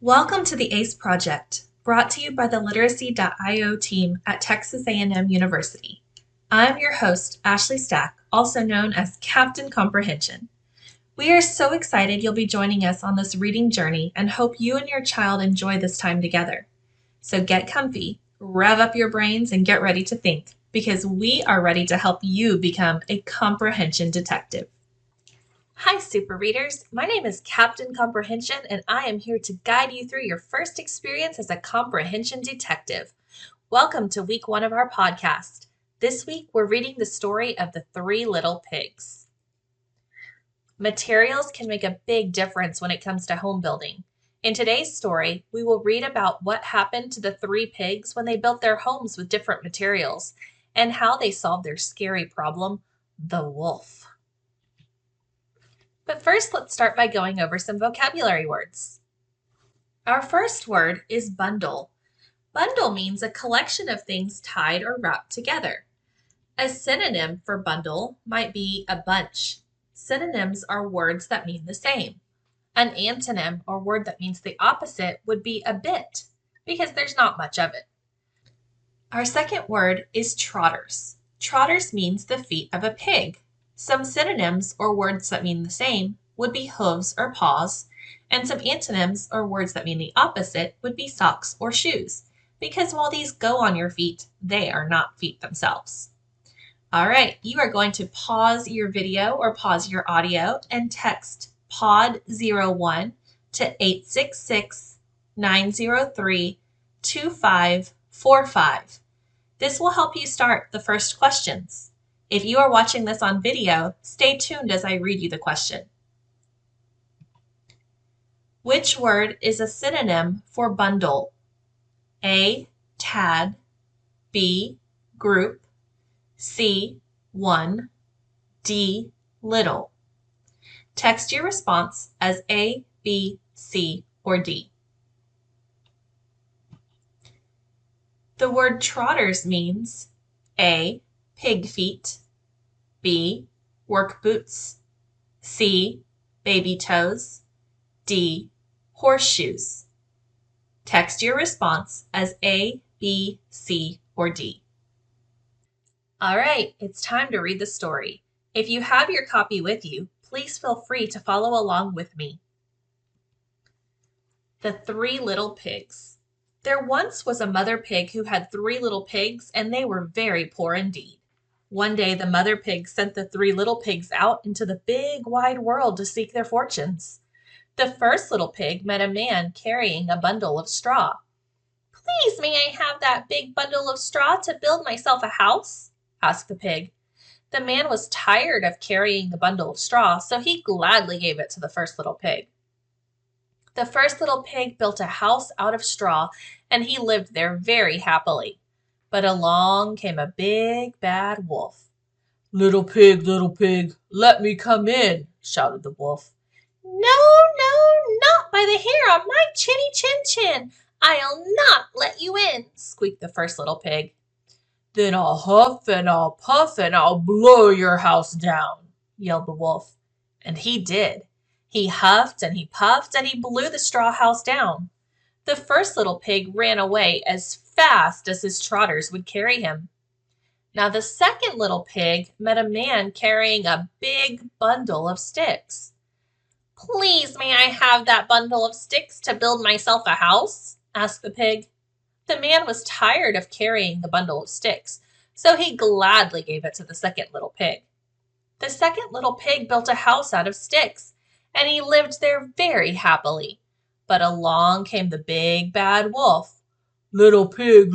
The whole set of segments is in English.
Welcome to the ACE Project, brought to you by the Literacy.io team at Texas A&M University. I'm your host, Ashley Stack, also known as Captain Comprehension. We are so excited you'll be joining us on this reading journey and hope you and your child enjoy this time together. So get comfy, rev up your brains, and get ready to think, because we are ready to help you become a comprehension detective. Hi, super readers. My name is Captain Comprehension, and I am here to guide you through your first experience as a comprehension detective. Welcome to week 1 of our podcast. This week, we're reading the story of the 3 Little Pigs. Materials can make a big difference when it comes to home building. In today's story, we will read about what happened to the 3 pigs when they built their homes with different materials and how they solved their scary problem, the wolf. But first, let's start by going over some vocabulary words. Our first word is bundle. Bundle means a collection of things tied or wrapped together. A synonym for bundle might be a bunch. Synonyms are words that mean the same. An antonym or word that means the opposite would be a bit, because there's not much of it. Our second word is trotters. Trotters means the feet of a pig. Some synonyms or words that mean the same would be hooves or paws, and some antonyms or words that mean the opposite would be socks or shoes, because while these go on your feet, they are not feet themselves. All right, you are going to pause your video or pause your audio and text POD01 to 866-903-2545. This will help you start the first questions. If you are watching this on video, stay tuned as I read you the question. Which word is a synonym for bundle? A, tad, B, group, C, one, D, little. Text your response as A, B, C, or D. The word trotters means A, pig feet, B, work boots, C, baby toes, D, horseshoes. Text your response as A, B, C, or D. All right, it's time to read the story. If you have your copy with you, please feel free to follow along with me. The 3 Little Pigs. There once was a mother pig who had 3 little pigs, and they were very poor indeed. One day, the mother pig sent the 3 little pigs out into the big wide world to seek their fortunes. The first little pig met a man carrying a bundle of straw. "Please, may I have that big bundle of straw to build myself a house?" asked the pig. The man was tired of carrying the bundle of straw, so he gladly gave it to the first little pig. The first little pig built a house out of straw, and he lived there very happily. But along came a big bad wolf. Little pig, let me come in," shouted the wolf. No, not by the hair on my chinny chin. I'll not let you in," squeaked the first little pig. "Then I'll huff and I'll puff and I'll blow your house down," yelled the wolf. And he did. He huffed and he puffed and he blew the straw house down. The first little pig ran away as fast as his trotters would carry him. Now the second little pig met a man carrying a big bundle of sticks. "Please, may I have that bundle of sticks to build myself a house?" asked the pig. The man was tired of carrying the bundle of sticks, so he gladly gave it to the second little pig. The second little pig built a house out of sticks, and he lived there very happily. But along came the big bad wolf. Little pig,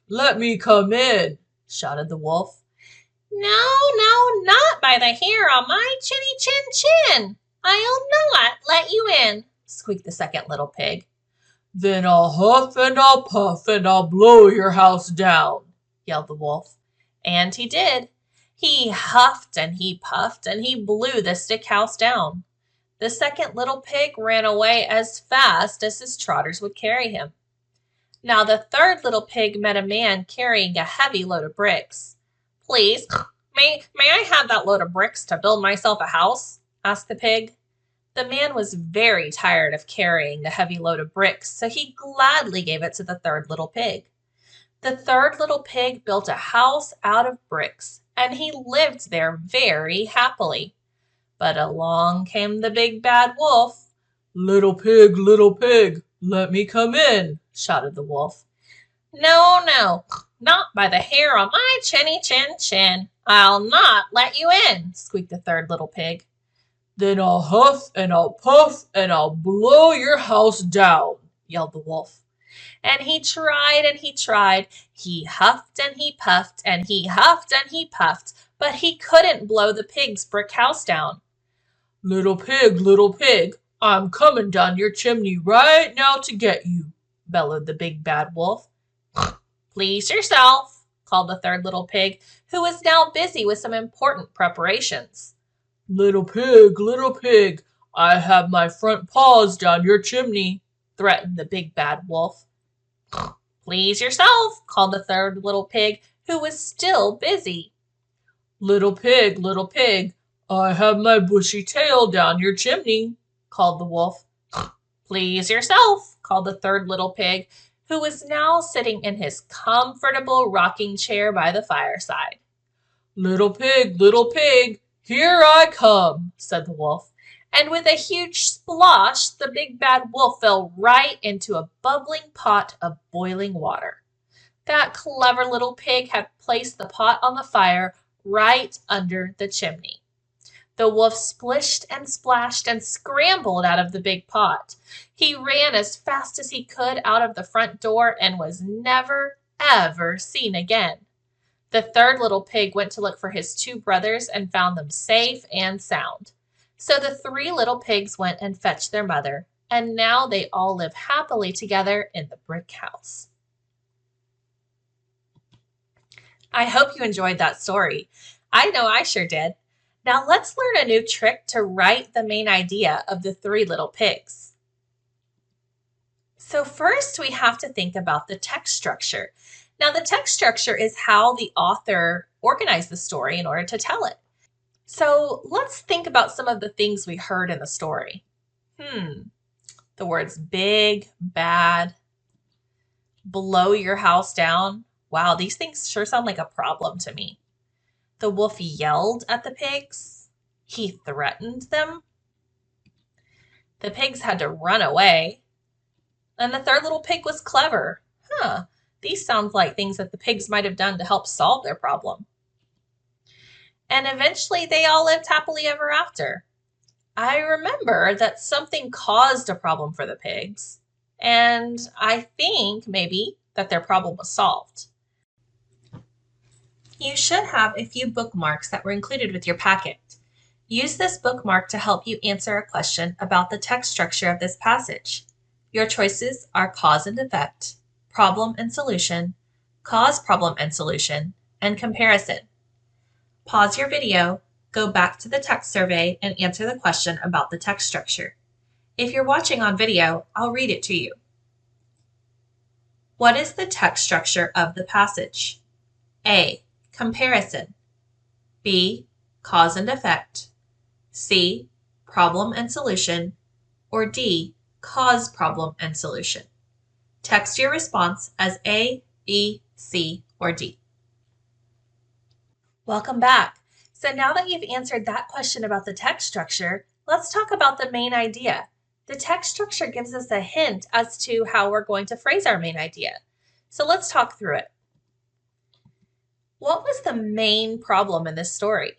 let me come in," shouted the wolf. No, not by the hair on my chinny chin. I'll not let you in," squeaked the second little pig. "Then I'll huff and I'll puff and I'll blow your house down," yelled the wolf. And he did. He huffed and he puffed and he blew the stick house down. The second little pig ran away as fast as his trotters would carry him. Now the third little pig met a man carrying a heavy load of bricks. "Please, may I have that load of bricks to build myself a house?" asked the pig. The man was very tired of carrying the heavy load of bricks, so he gladly gave it to the third little pig. The third little pig built a house out of bricks, and he lived there very happily. But along came the big bad wolf. Little pig, let me come in, shouted the wolf. No, no, not by the hair on my chinny chin chin. I'll not let you in, squeaked the third little pig. Then I'll huff and I'll puff and I'll blow your house down, yelled the wolf. And he tried and he tried. He huffed and he puffed and he huffed and he puffed, but he couldn't blow the pig's brick house down. Little pig, I'm coming down your chimney right now to get you, bellowed the big bad wolf. Please yourself, called the third little pig, who was now busy with some important preparations. Little pig, I have my front paws down your chimney, threatened the big bad wolf. Please yourself, called the third little pig, who was still busy. Little pig, I have my bushy tail down your chimney, called the wolf. Please yourself, called the third little pig, who was now sitting in his comfortable rocking chair by the fireside. Little pig, here I come, said the wolf, and with a huge splosh, the big bad wolf fell right into a bubbling pot of boiling water. That clever little pig had placed the pot on the fire right under the chimney. The wolf splished and splashed and scrambled out of the big pot. He ran as fast as he could out of the front door and was never, ever seen again. The third little pig went to look for his two brothers and found them safe and sound. So the three little pigs went and fetched their mother, and now they all live happily together in the brick house. I hope you enjoyed that story. I know I sure did. Now let's learn a new trick to write the main idea of the three little pigs. So first we have to think about the text structure. Now the text structure is how the author organized the story in order to tell it. So let's think about some of the things we heard in the story. The words big, bad, blow your house down. Wow, these things sure sound like a problem to me. The wolf yelled at the pigs. He threatened them. The pigs had to run away. And the third little pig was clever. These sound like things that the pigs might have done to help solve their problem. And eventually they all lived happily ever after. I remember that something caused a problem for the pigs, and I think maybe that their problem was solved. You should have a few bookmarks that were included with your packet. Use this bookmark to help you answer a question about the text structure of this passage. Your choices are cause and effect, problem and solution, cause, problem, and solution, and comparison. Pause your video, go back to the text survey, and answer the question about the text structure. If you're watching on video, I'll read it to you. What is the text structure of the passage? A. Comparison. B. Cause and effect. C. Problem and solution. Or D. Cause, problem, and solution. Text your response as A, B, C, or D. Welcome back. So now that you've answered that question about the text structure, let's talk about the main idea. The text structure gives us a hint as to how we're going to phrase our main idea. So let's talk through it. What was the main problem in this story?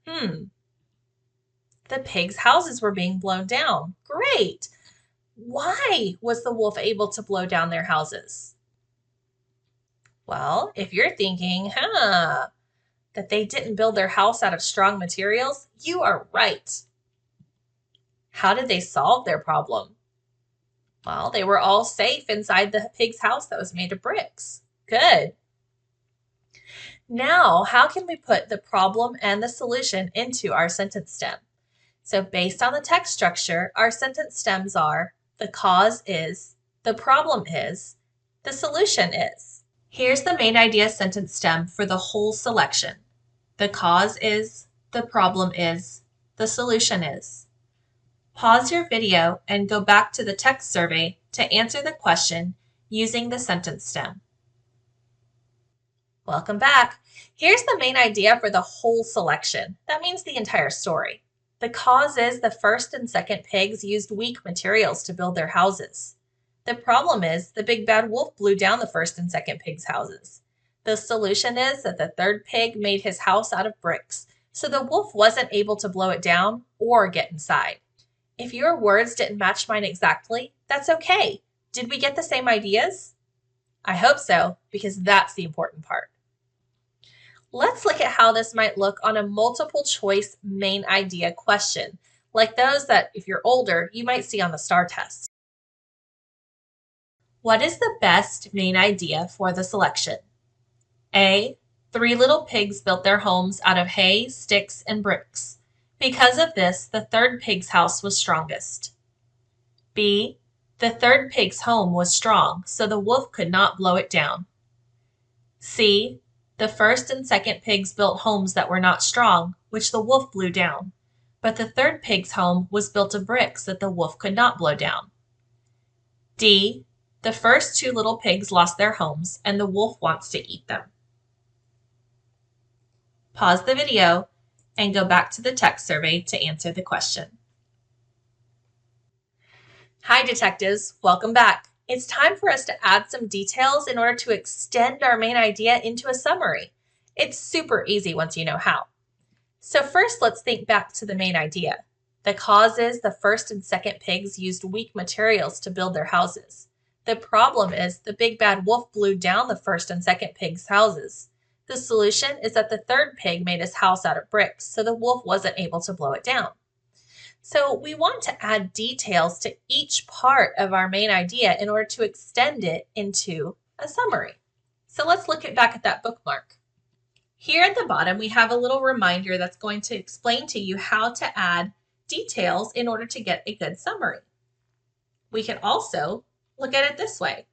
The pigs' houses were being blown down. Great! Why was the wolf able to blow down their houses? Well, if you're thinking, that they didn't build their house out of strong materials, you are right. How did they solve their problem? Well, they were all safe inside the pig's house that was made of bricks. Good. Now, how can we put the problem and the solution into our sentence stem? So based on the text structure, our sentence stems are the cause is, the problem is, the solution is. Here's the main idea sentence stem for the whole selection. The cause is, the problem is, the solution is. Pause your video and go back to the text survey to answer the question using the sentence stem. Welcome back. Here's the main idea for the whole selection. That means the entire story. The cause is the first and second pigs used weak materials to build their houses. The problem is the big bad wolf blew down the first and second pig's houses. The solution is that the third pig made his house out of bricks, so the wolf wasn't able to blow it down or get inside. If your words didn't match mine exactly, that's okay. Did we get the same ideas? I hope so, because that's the important part. Let's look at how this might look on a multiple choice main idea question, like those that, if you're older, you might see on the STAR test. What is the best main idea for the selection? A. 3 little pigs built their homes out of hay, sticks, and bricks. Because of this, the third pig's house was strongest. B. The third pig's home was strong, so the wolf could not blow it down. C. The first and second pigs built homes that were not strong, which the wolf blew down. But the third pig's home was built of bricks that the wolf could not blow down. D. The first 2 little pigs lost their homes, and the wolf wants to eat them. Pause the video and go back to the text survey to answer the question. Hi, detectives. Welcome back. It's time for us to add some details in order to extend our main idea into a summary. It's super easy once you know how. So first, let's think back to the main idea. The cause is the first and second pigs used weak materials to build their houses. The problem is the big bad wolf blew down the first and second pigs' houses. The solution is that the third pig made his house out of bricks, so the wolf wasn't able to blow it down. So we want to add details to each part of our main idea in order to extend it into a summary. So let's look back at that bookmark. Here at the bottom, we have a little reminder that's going to explain to you how to add details in order to get a good summary. We can also look at it this way.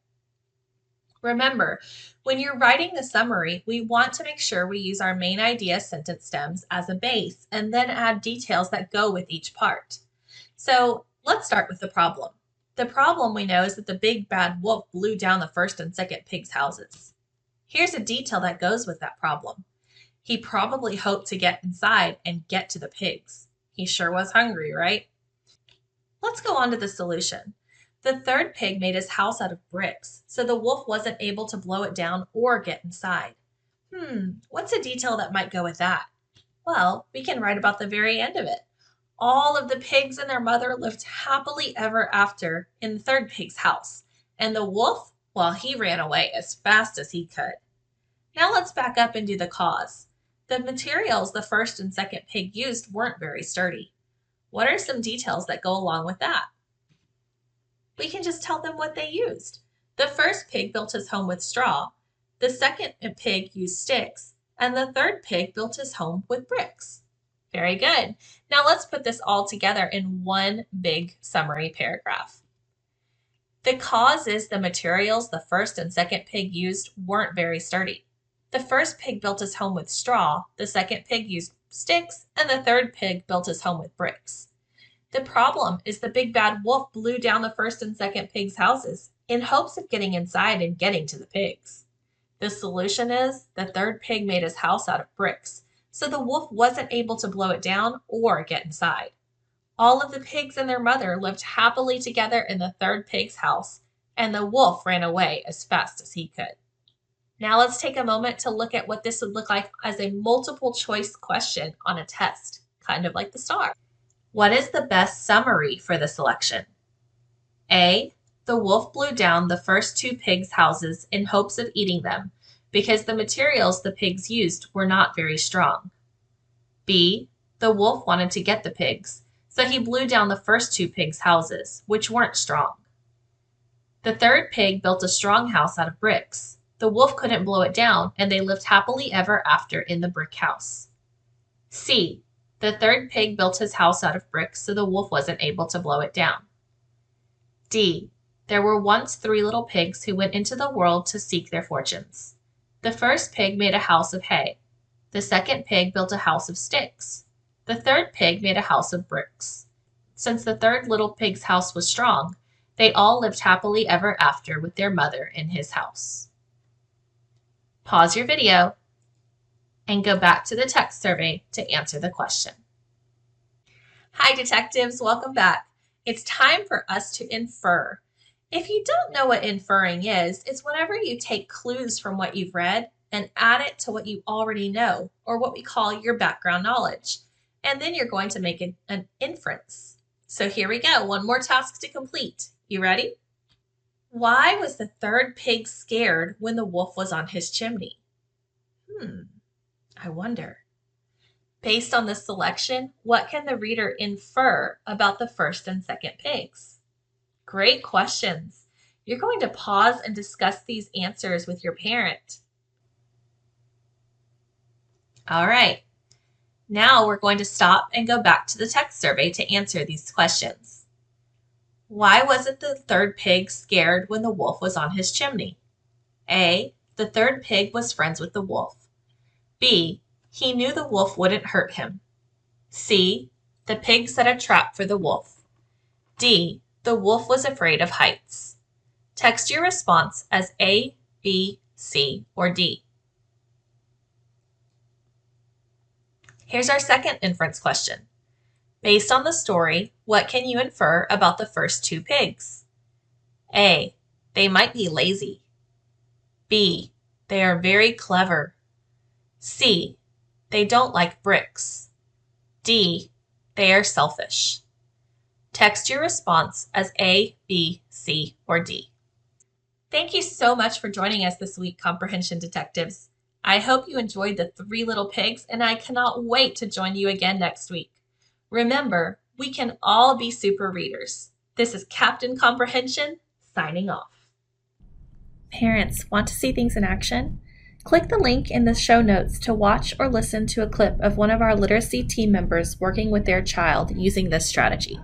Remember, when you're writing the summary, we want to make sure we use our main idea sentence stems as a base and then add details that go with each part. So let's start with the problem. The problem we know is that the big bad wolf blew down the first and second pig's houses. Here's a detail that goes with that problem. He probably hoped to get inside and get to the pigs. He sure was hungry, right? Let's go on to the solution. The third pig made his house out of bricks, so the wolf wasn't able to blow it down or get inside. What's a detail that might go with that? Well, we can write about the very end of it. All of the pigs and their mother lived happily ever after in the third pig's house, and the wolf, well, he ran away as fast as he could. Now let's back up and do the cause. The materials the first and second pig used weren't very sturdy. What are some details that go along with that? We can just tell them what they used. The first pig built his home with straw, the second pig used sticks, and the third pig built his home with bricks. Very good. Now let's put this all together in one big summary paragraph. The cause is the materials the first and second pig used weren't very sturdy. The first pig built his home with straw, the second pig used sticks, and the third pig built his home with bricks. The problem is the big bad wolf blew down the first and second pig's houses in hopes of getting inside and getting to the pigs. The solution is the third pig made his house out of bricks, so the wolf wasn't able to blow it down or get inside. All of the pigs and their mother lived happily together in the third pig's house, and the wolf ran away as fast as he could. Now let's take a moment to look at what this would look like as a multiple choice question on a test, kind of like the STAR. What is the best summary for the selection? A. The wolf blew down the first 2 pigs' houses in hopes of eating them because the materials the pigs used were not very strong. B. The wolf wanted to get the pigs, so he blew down the first 2 pigs' houses, which weren't strong. The third pig built a strong house out of bricks. The wolf couldn't blow it down, and they lived happily ever after in the brick house. C. The third pig built his house out of bricks, so the wolf wasn't able to blow it down. D. There were once 3 little pigs who went into the world to seek their fortunes. The first pig made a house of hay. The second pig built a house of sticks. The third pig made a house of bricks. Since the third little pig's house was strong, they all lived happily ever after with their mother in his house. Pause your video and go back to the text survey to answer the question. Hi, detectives, welcome back. It's time for us to infer. If you don't know what inferring is, it's whenever you take clues from what you've read and add it to what you already know, or what we call your background knowledge. And then you're going to make an inference. So here we go, one more task to complete. You ready? Why was the third pig scared when the wolf was on his chimney? I wonder. Based on this selection, what can the reader infer about the first and second pigs? Great questions. You're going to pause and discuss these answers with your parent. All right. Now we're going to stop and go back to the text survey to answer these questions. Why wasn't the third pig scared when the wolf was on his chimney? A, the third pig was friends with the wolf. B, he knew the wolf wouldn't hurt him. C, the pig set a trap for the wolf. D, the wolf was afraid of heights. Text your response as A, B, C, or D. Here's our second inference question. Based on the story, what can you infer about the first two pigs? A, they might be lazy. B, they are very clever. C, they don't like bricks. D, they are selfish. Text your response as A, B, C, or D. Thank you so much for joining us this week, Comprehension Detectives. I hope you enjoyed the 3 Little Pigs, and I cannot wait to join you again next week. Remember, we can all be super readers. This is Captain Comprehension, signing off. Parents, want to see things in action? Click the link in the show notes to watch or listen to a clip of one of our literacy team members working with their child using this strategy.